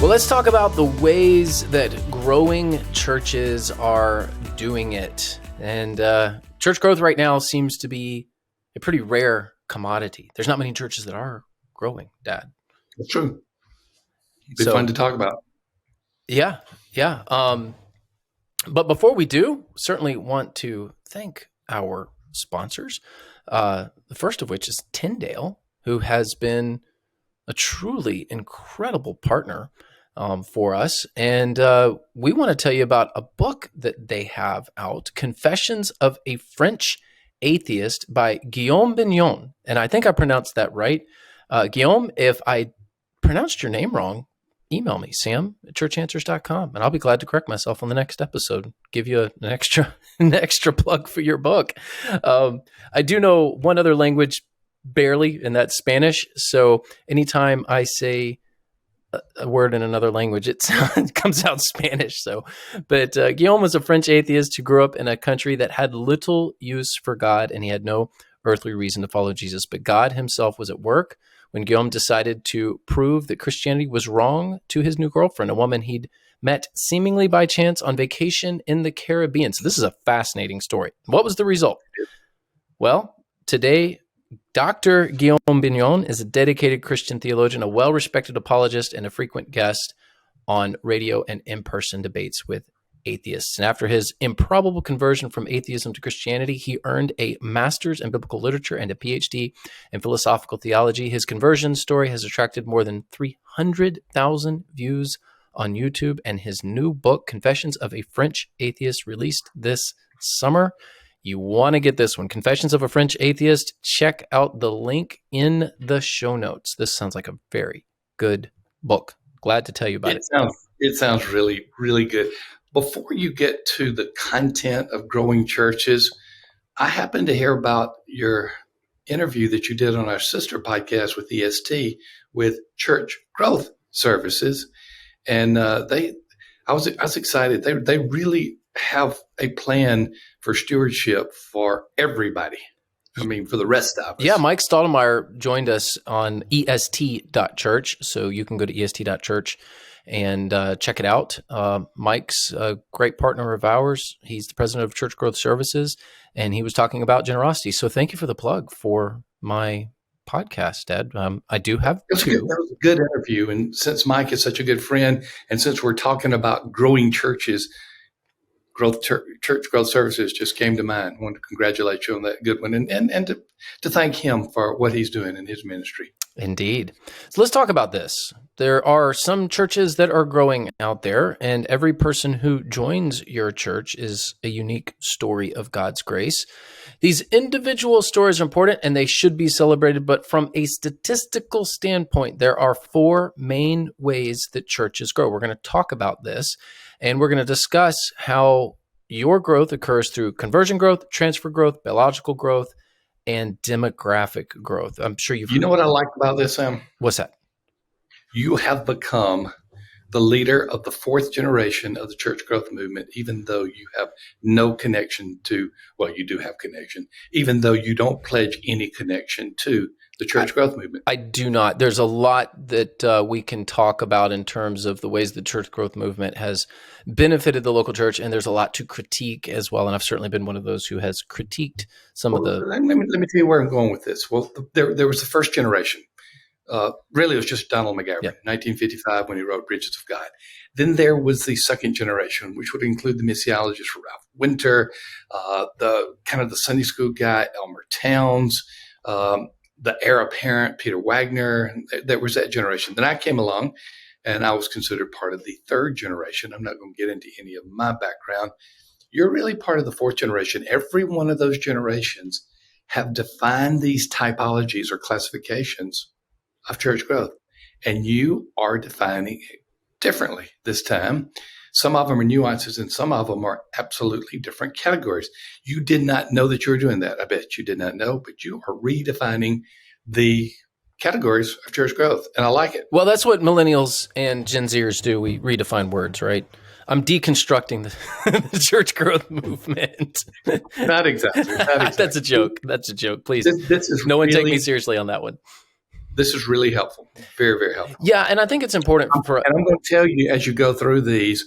Well, let's talk about the ways that growing churches are doing it. And church growth right now seems to be a pretty rare commodity. There's not many churches that are growing, Dad. That's true. It'd be fun to talk about. Yeah. But before we do, certainly want to thank our sponsors. The first of which is Tyndale, who has been a truly incredible partner for us. And we want to tell you about a book that they have out, Confessions of a French Atheist by Guillaume Bignon. And I think I pronounced that right. Guillaume, if I pronounced your name wrong, email me, sam@churchanswers.com, and I'll be glad to correct myself on the next episode, give you an extra plug for your book. I do know one other language barely, and that's Spanish. So anytime I say a word in another language, it comes out Spanish. But Guillaume was a French atheist who grew up in a country that had little use for God, and he had no earthly reason to follow Jesus. But God himself was at work when Guillaume decided to prove that Christianity was wrong to his new girlfriend, a woman he'd met seemingly by chance on vacation in the Caribbean. So this is a fascinating story. What was the result? Well, today, Dr. Guillaume Bignon is a dedicated Christian theologian, a well-respected apologist, and a frequent guest on radio and in-person debates with atheists. And after his improbable conversion from atheism to Christianity, he earned a master's in biblical literature and a PhD in philosophical theology. His conversion story has attracted more than 300,000 views on YouTube, and his new book, Confessions of a French Atheist, released this summer. You want to get this one, Confessions of a French Atheist. Check out the link in the show notes. This sounds like a very good book. Glad to tell you about it. It sounds really, really good. Before you get to the content of growing churches, I happened to hear about your interview that you did on our sister podcast with EST with Church Growth Services. And I was excited. They really have a plan for stewardship for everybody. I mean, for the rest of us. Yeah, Mike Stottlemyre joined us on est.church. So you can go to est.church and check it out. Mike's a great partner of ours. He's the president of Church Growth Services, and he was talking about generosity. So thank you for the plug for my podcast, Dad. I do have two. That was a good interview. And since Mike is such a good friend, and since we're talking about growing churches, Church Growth Services just came to mind. I want to congratulate you on that good one and to thank him for what he's doing in his ministry. Indeed. So let's talk about this. There are some churches that are growing out there, and every person who joins your church is a unique story of God's grace. These individual stories are important and they should be celebrated, but from a statistical standpoint, there are four main ways that churches grow. We're going to talk about this, and we're going to discuss how your growth occurs through conversion growth, transfer growth, biological growth, and demographic growth. I'm sure you've... You know what I like about this, Sam? What's that? You have become the leader of the fourth generation of the church growth movement, even though you have no connection to, well, you do have connection, even though you don't pledge any connection to the church growth movement. I do not. There's a lot that we can talk about in terms of the ways the church growth movement has benefited the local church, and there's a lot to critique as well. And I've certainly been one of those who has critiqued some of the... Let me tell you where I'm going with this. Well, there was the first generation. Really, it was just Donald McGavran, 1955, when he wrote Bridges of God. Then there was the second generation, which would include the missiologist Ralph Winter, the Sunday school guy, Elmer Towns, the heir apparent, Peter Wagner. There was that generation. Then I came along, and I was considered part of the third generation. I'm not going to get into any of my background. You're really part of the fourth generation. Every one of those generations have defined these typologies or classifications of church growth, and you are defining it differently this time. Some of them are nuances, and some of them are absolutely different categories. You did not know that you were doing that. I bet you did not know, but you are redefining the categories of church growth, and I like it. Well, that's what millennials and Gen Zers do. We redefine words, right? I'm deconstructing the church growth movement. Not exactly. That's a joke. That's a joke. Please, this is no one take me seriously on that one. This is really helpful. Very, very helpful. Yeah, and I think it's important for. And I'm going to tell you as you go through these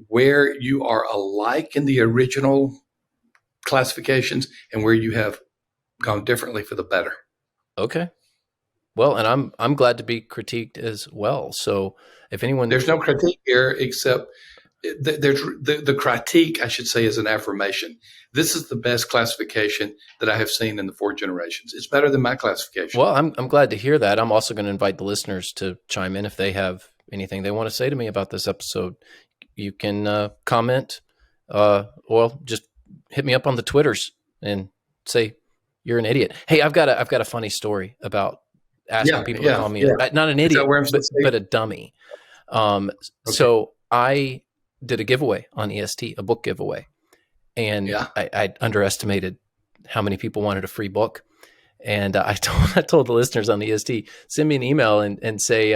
where you are alike in the original classifications and where you have gone differently for the better. Okay. Well, and I'm glad to be critiqued as well. So if anyone, there's no critique here except there's the critique, I should say, is an affirmation. This is the best classification that I have seen in the 4 generations. It's better than my classification. Well, I'm glad to hear that. I'm also going to invite the listeners to chime in if they have anything they want to say to me about this episode. You can comment, or just hit me up on the Twitters and say you're an idiot. Hey, I've got a funny story about asking people to call me not an idiot, but a dummy. Okay. So I did a giveaway on EST, a book giveaway, and I underestimated how many people wanted a free book. And I told the listeners on the EST, send me an email and say,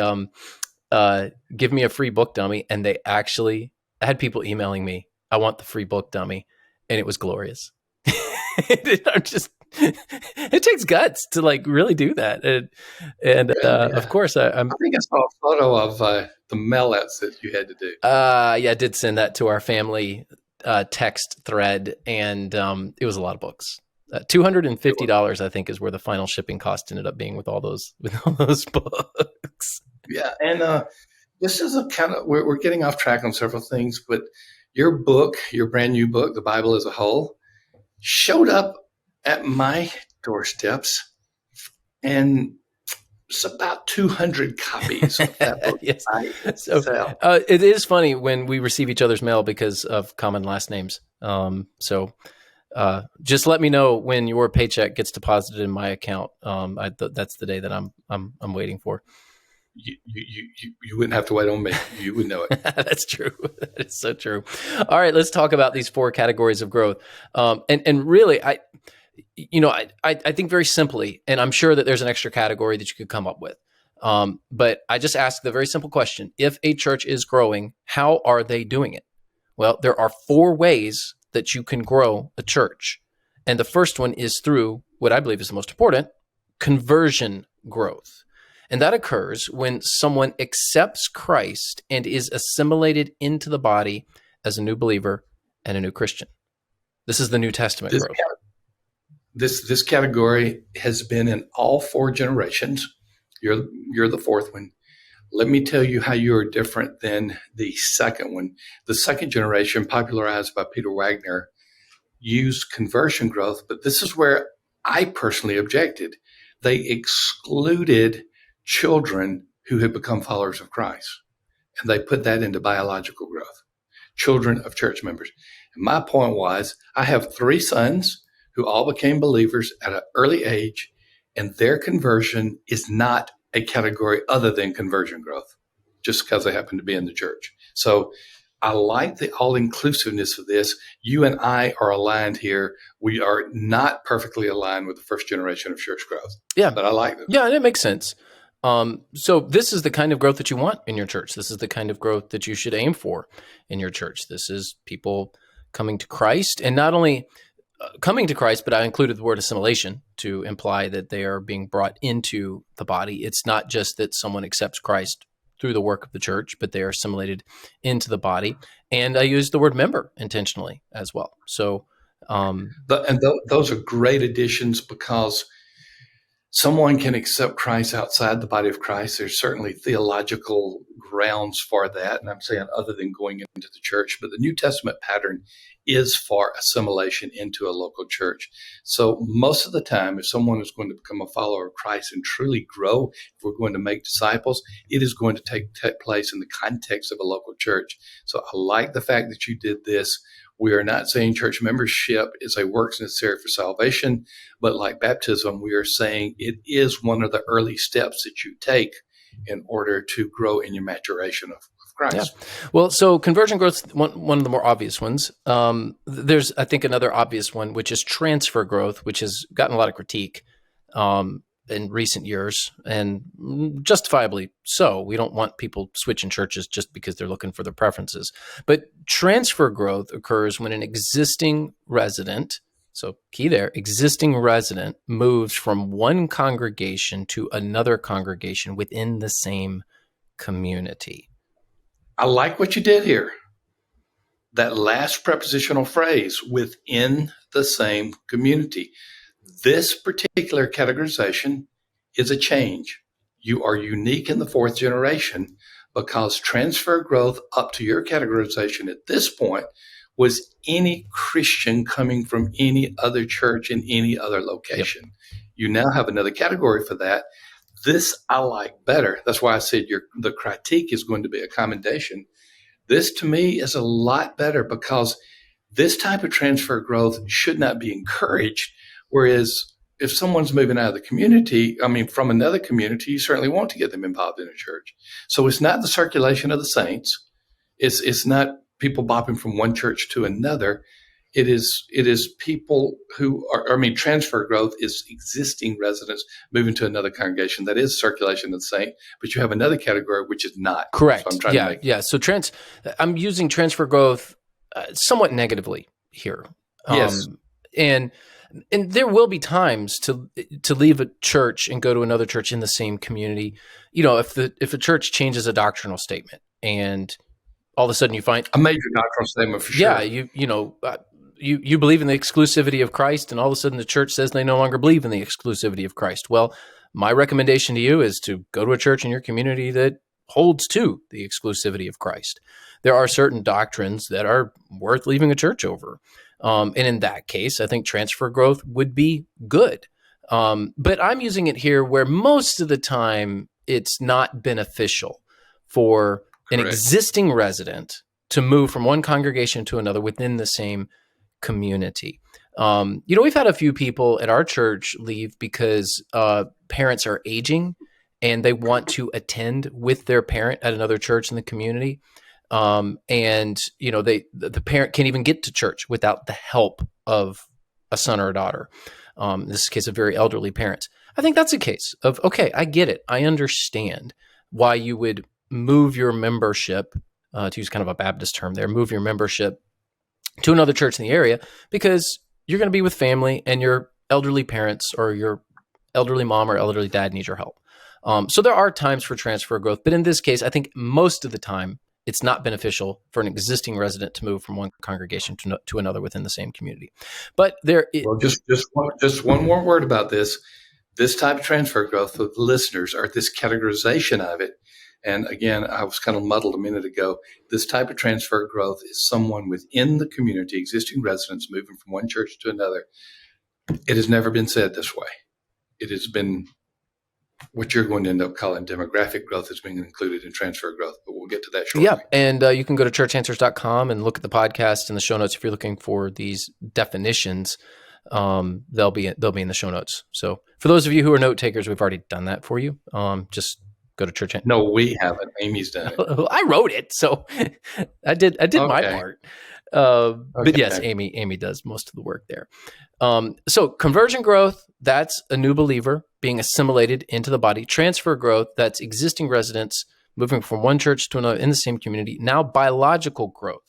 give me a free book, dummy. And they actually had people emailing me, I want the free book, dummy. And it was glorious. It takes guts to like really do that. Of course, I think I saw a photo of the mail outs that you had to do. I did send that to our family text thread, and it was a lot of books. $250, I think, is where the final shipping cost ended up being with all those books. Yeah, and this is a kind of we're getting off track on several things, but your book, your brand new book, The Bible as a Whole, showed up at my doorsteps, and it's about 200 copies of that book. Yes. It is funny when we receive each other's mail because of common last names. Just let me know when your paycheck gets deposited in my account. That's the day that I'm waiting for. You wouldn't have to wait on me. You would know it. That's true. That is so true. All right, let's talk about these 4 categories of growth. And really, I think very simply, and I'm sure that there's an extra category that you could come up with. But I just ask the very simple question: if a church is growing, how are they doing it? Well, there are 4 ways that you can grow a church. And the first one is through what I believe is the most important, conversion growth. And that occurs when someone accepts Christ and is assimilated into the body as a new believer and a new Christian. This is the New Testament growth. This category has been in all 4 generations. You're the 4th one. Let me tell you how you are different than the second one. The second generation, popularized by Peter Wagner, used conversion growth, but this is where I personally objected. They excluded children who had become followers of Christ, and they put that into biological growth, children of church members. And my point was, I have 3 sons who all became believers at an early age, and their conversion is not a category other than conversion growth, just because they happen to be in the church. So I like the all-inclusiveness of this. You and I are aligned here. We are not perfectly aligned with the first generation of church growth. Yeah. But I like it. Yeah, and it makes sense. So this is the kind of growth that you want in your church. This is the kind of growth that you should aim for in your church. This is people coming to Christ, and not only coming to Christ, but I included the word assimilation to imply that they are being brought into the body. It's not just that someone accepts Christ through the work of the church, but they are assimilated into the body. And I used the word member intentionally as well. So, those are great additions, because someone can accept Christ outside the body of Christ. There's certainly theological grounds for that. And I'm saying other than going into the church, but the New Testament pattern is for assimilation into a local church. So most of the time, if someone is going to become a follower of Christ and truly grow, if we're going to make disciples, it is going to take place in the context of a local church. So I like the fact that you did this. We are not saying church membership is a works necessary for salvation, but like baptism, we are saying it is one of the early steps that you take in order to grow in your maturation of Christ. Yeah. Well, so conversion growth, one of the more obvious ones. There's, I think, another obvious one, which is transfer growth, which has gotten a lot of critique in recent years, and justifiably so. We don't want people switching churches just because they're looking for their preferences. But transfer growth occurs when an existing resident So key there, existing resident moves from one congregation to another congregation within the same community. I like what you did here. That last prepositional phrase, within the same community. This particular categorization is a change. You are unique in the fourth generation because transfer growth up to your categorization at this point was any Christian coming from any other church in any other location. Yep. You now have another category for that. This I like better. That's why I said the critique is going to be a commendation. This to me is a lot better because this type of transfer growth should not be encouraged. Whereas if someone's moving out of the community, from another community, you certainly want to get them involved in a church. So it's not the circulation of the saints. It's not people bopping from one church to another. It is people who are, transfer growth is existing residents moving to another congregation. That is circulation of the saint, but you have another category which is not. Correct. So I'm trying to make yeah. So I'm using transfer growth somewhat negatively here. Yes. And there will be times to leave a church and go to another church in the same community. If a church changes a doctrinal statement and all of a sudden you find a major doctrinal statement for sure. Yeah, you believe in the exclusivity of Christ, and all of a sudden the church says they no longer believe in the exclusivity of Christ. Well, my recommendation to you is to go to a church in your community that holds to the exclusivity of Christ. There are certain doctrines that are worth leaving a church over. And in that case, I think transfer growth would be good. But I'm using it here where most of the time it's not beneficial for an existing resident to move from one congregation to another within the same community. We've had a few people at our church leave because parents are aging and they want to attend with their parent at another church in the community. The parent can't even get to church without the help of a son or a daughter. In this case of very elderly parents. I think that's a case of, okay, I get it. I understand why you would move your membership, to use kind of a Baptist term there, move your membership to another church in the area because you're going to be with family and your elderly parents or your elderly mom or elderly dad need your help. So there are times for transfer growth, but in this case, I think most of the time it's not beneficial for an existing resident to move from one congregation to another within the same community. But just one more word about this. This type of transfer growth of the listeners, or this categorization of it, and again, I was kind of muddled a minute ago. This type of transfer growth is someone within the community, existing residents moving from one church to another. It has never been said this way. It has been what you're going to end up calling demographic growth is being included in transfer growth, but we'll get to that shortly. Yeah, and you can go to churchanswers.com and look at the podcast and the show notes if you're looking for these definitions. They'll be in the show notes. So for those of you who are note takers, we've already done that for you. Just go to church. No, we haven't. Amy's done it. I wrote it, so I did my part. But yes, Amy does most of the work there. So conversion growth, that's a new believer being assimilated into the body. Transfer growth, that's existing residents moving from one church to another in the same community. Now biological growth.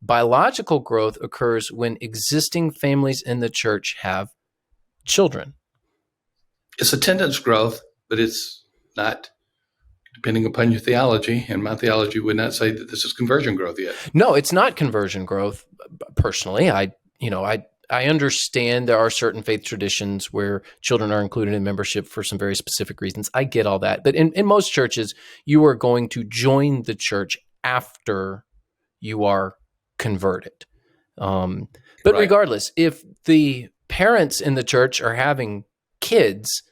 Biological growth occurs when existing families in the church have children. It's attendance growth, but it's not, depending upon your theology, and my theology would not say that this is conversion growth yet. No, it's not conversion growth. Personally, I understand there are certain faith traditions where children are included in membership for some very specific reasons. I get all that. But in most churches, you are going to join the church after you are converted. But regardless, if the parents in the church are having kids,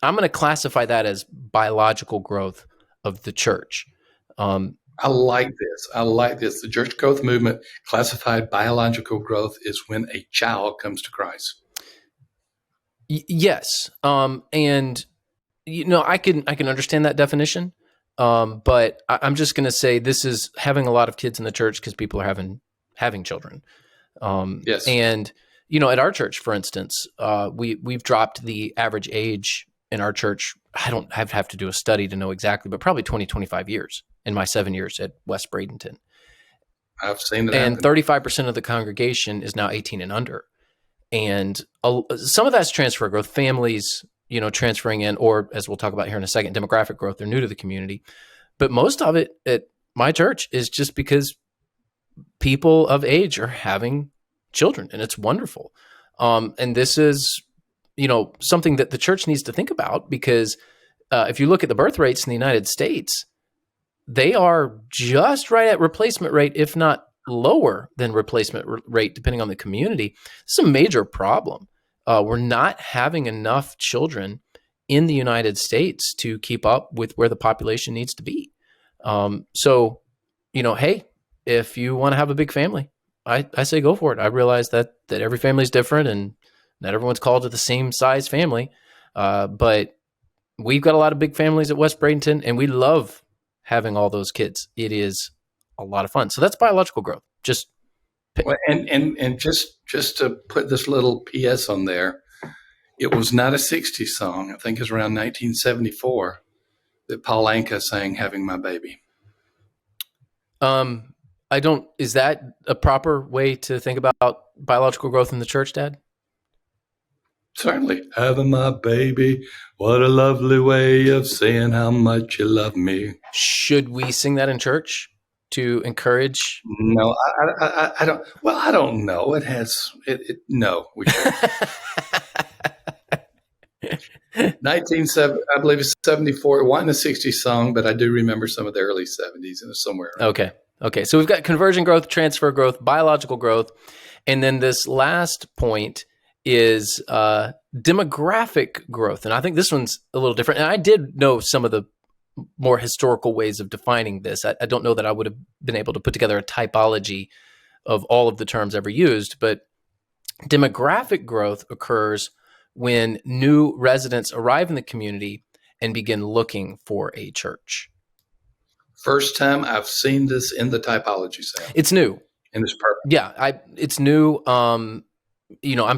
I'm going to classify that as biological growth of the church. I like this. The church growth movement classified biological growth is when a child comes to Christ. Yes. And I can understand that definition. But I'm just going to say this is having a lot of kids in the church because people are having children. Yes. And at our church, for instance, we've dropped the average age in our church. I don't have to do a study to know exactly, but probably 20, 25 years in my 7 years at West Bradenton. I've seen it and happen. 35% of the congregation is now 18 and under. And some of that's transfer growth, families, transferring in, or as we'll talk about here in a second, demographic growth. They're new to the community. But most of it at my church is just because people of age are having children, and it's wonderful. And this is, something that the church needs to think about, because if you look at the birth rates in the United States, they are just right at replacement rate, if not lower than replacement rate, depending on the community. It's a major problem. We're not having enough children in the United States to keep up with where the population needs to be. So, hey, if you want to have a big family, I say go for it. I realize that every family is different and not everyone's called to the same size family. But we've got a lot of big families at West Bradenton, and we love having all those kids. It is a lot of fun. So that's biological growth. Well, and just to put this little PS on there, it was not a '60s song. I think it was around 1974 that Paul Anka sang "Having My Baby." Is that a proper way to think about biological growth in the church, Dad? Certainly. Having my baby, what a lovely way of saying how much you love me. Should we sing that in church to encourage? No, I don't. Well, I don't know. It has. No, we should. 1970, I believe it's 74. It wasn't a '60s song, but I do remember some of the early '70s, and somewhere around. Okay. So we've got conversion growth, transfer growth, biological growth, and then this last point is demographic growth. And I think this one's a little different. And I did know some of the more historical ways of defining this. I don't know that I would have been able to put together a typology of all of the terms ever used, but demographic growth occurs when new residents arrive in the community and begin looking for a church. First time I've seen this in the typology, Sam. It's new. And it's perfect. Yeah, it's new. I'm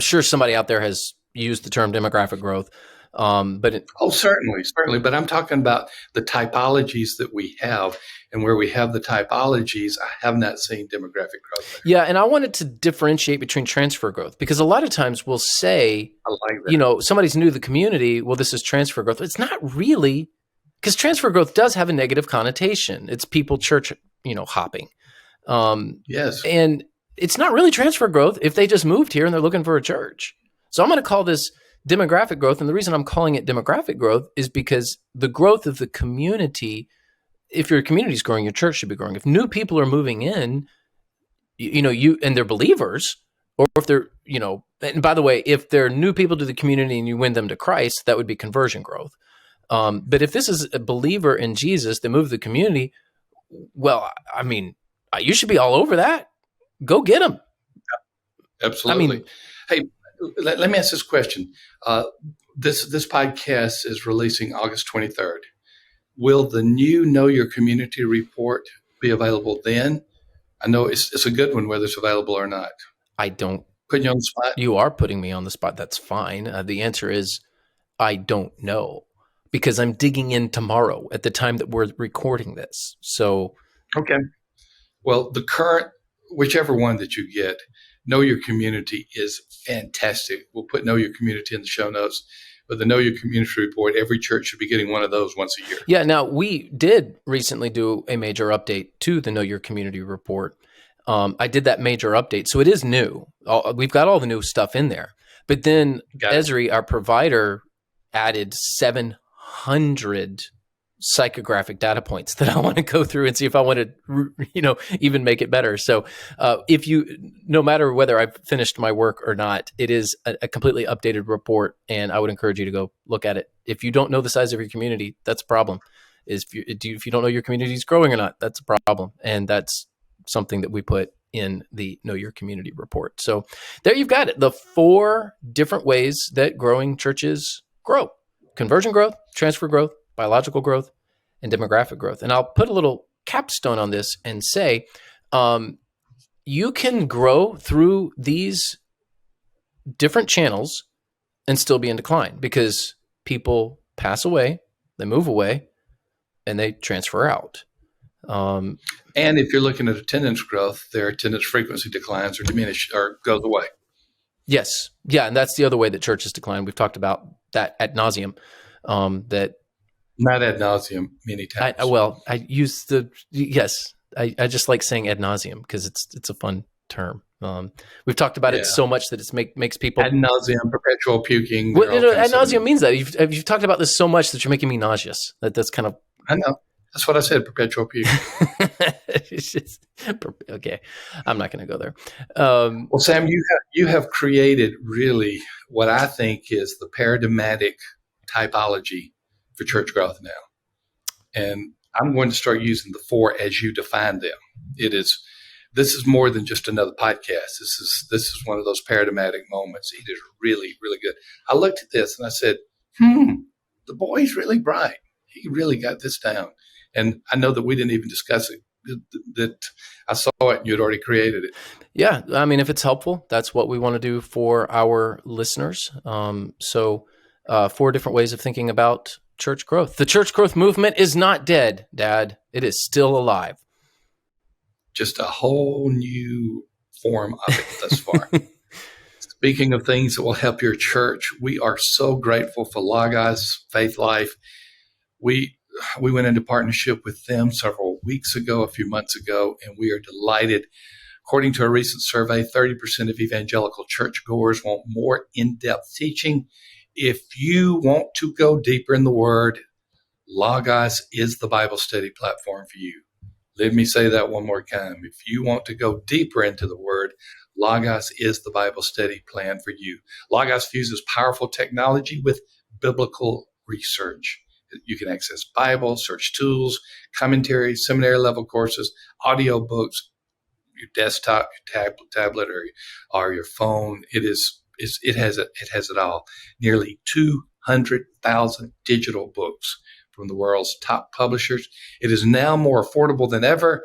sure somebody out there has used the term demographic growth. Certainly. But I'm talking about the typologies that we have, and where we have the typologies, I have not seen demographic growth. Yeah, and I wanted to differentiate between transfer growth, because a lot of times we'll say, I like that. Somebody's new to the community. Well, this is transfer growth. It's not really, because transfer growth does have a negative connotation. It's people church, hopping. Yes. And it's not really transfer growth if they just moved here and they're looking for a church. So I'm going to call this demographic growth. And the reason I'm calling it demographic growth is because the growth of the community, if your community is growing, your church should be growing. If new people are moving in, and they're believers, or if they're, and by the way, if they're new people to the community and you win them to Christ, that would be conversion growth. But if this is a believer in Jesus that moved the community, well, I mean, you should be all over that. Go get them. Absolutely. Hey, let me ask this question. This podcast is releasing August 23rd. Will the new Know Your Community report be available then? I know it's a good one, whether it's available or not. I don't. Putting you on the spot? You are putting me on the spot. That's fine. The answer is I don't know, because I'm digging in tomorrow at the time that we're recording this. So. Okay. Well, the current, whichever one that you get, Know Your Community is fantastic. We'll put Know Your Community in the show notes. But the Know Your Community report, every church should be getting one of those once a year. Yeah. Now, we did recently do a major update to the Know Your Community report. I did that major update. So it is new. We've got all the new stuff in there. But then Esri, our provider, added 700 psychographic data points that I want to go through and see if I want to, even make it better. So no matter whether I've finished my work or not, it is a completely updated report, and I would encourage you to go look at it. If you don't know the size of your community, that's a problem. If you don't know your community is growing or not, that's a problem. And that's something that we put in the Know Your Community report. So there you've got it. The 4 different ways that growing churches grow: conversion growth, transfer growth, biological growth, and demographic growth. And I'll put a little capstone on this and say, you can grow through these different channels and still be in decline, because people pass away, they move away, and they transfer out. And if you're looking at attendance growth, their attendance frequency declines or diminishes or goes away. Yes. Yeah. And that's the other way that churches decline. We've talked about that ad nauseum. That Not ad nauseum, many times. I use yes. I just like saying ad nauseum because it's a fun term. We've talked about it Yeah. so much that makes Ad people. nauseum, perpetual puking. Well, They're all kind of ad nauseum synonyms. means that you've talked about this so much that you're making me nauseous. That's kind of. I know. That's what I said, perpetual puking. It's just, okay. I'm not going to go there. Well, Sam, you have created really what I think is the paradigmatic typology for church growth now. And I'm going to start using the four as you define them. This is more than just another podcast. This is one of those paradigmatic moments. It is really, really good. I looked at this and I said, the boy's really bright. He really got this down. And I know that we didn't even discuss it, that I saw it and you'd already created it. Yeah. I mean, if it's helpful, that's what we want to do for our listeners. So 4 different ways of thinking about church growth. The church growth movement is not dead, Dad. It is still alive. Just a whole new form of it thus far. Speaking of things that will help your church, we are so grateful for Logos Faith Life. We went into partnership with them several weeks ago, a few months ago, and we are delighted. According to a recent survey, 30% of evangelical churchgoers want more in-depth teaching. If you want to go deeper in the Word, Logos is the Bible study platform for you. Let me say that one more time. If you want to go deeper into the Word, Logos is the Bible study plan for you. Logos fuses powerful technology with biblical research. You can access Bible, search tools, commentaries, seminary level courses, audio books, your desktop, your tablet, or your phone. It has it all. Nearly 200,000 digital books from the world's top publishers. It is now more affordable than ever.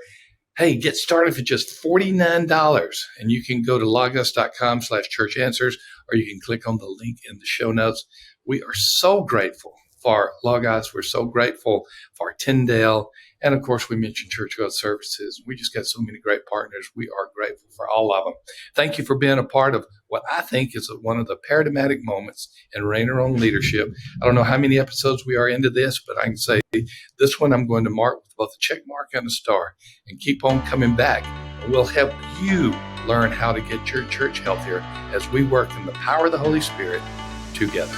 Hey, get started for just $49, and you can go to logos.com/church answers, or you can click on the link in the show notes. We are so grateful for Logos. We're so grateful for Tyndale. And of course, we mentioned Church Growth Services. We just got so many great partners. We are grateful for all of them. Thank you for being a part of what I think is one of the paradigmatic moments in Rainer on leadership. I don't know how many episodes we are into this, but I can say this one I'm going to mark with both a check mark and a star, and keep on coming back. And we'll help you learn how to get your church healthier as we work in the power of the Holy Spirit together.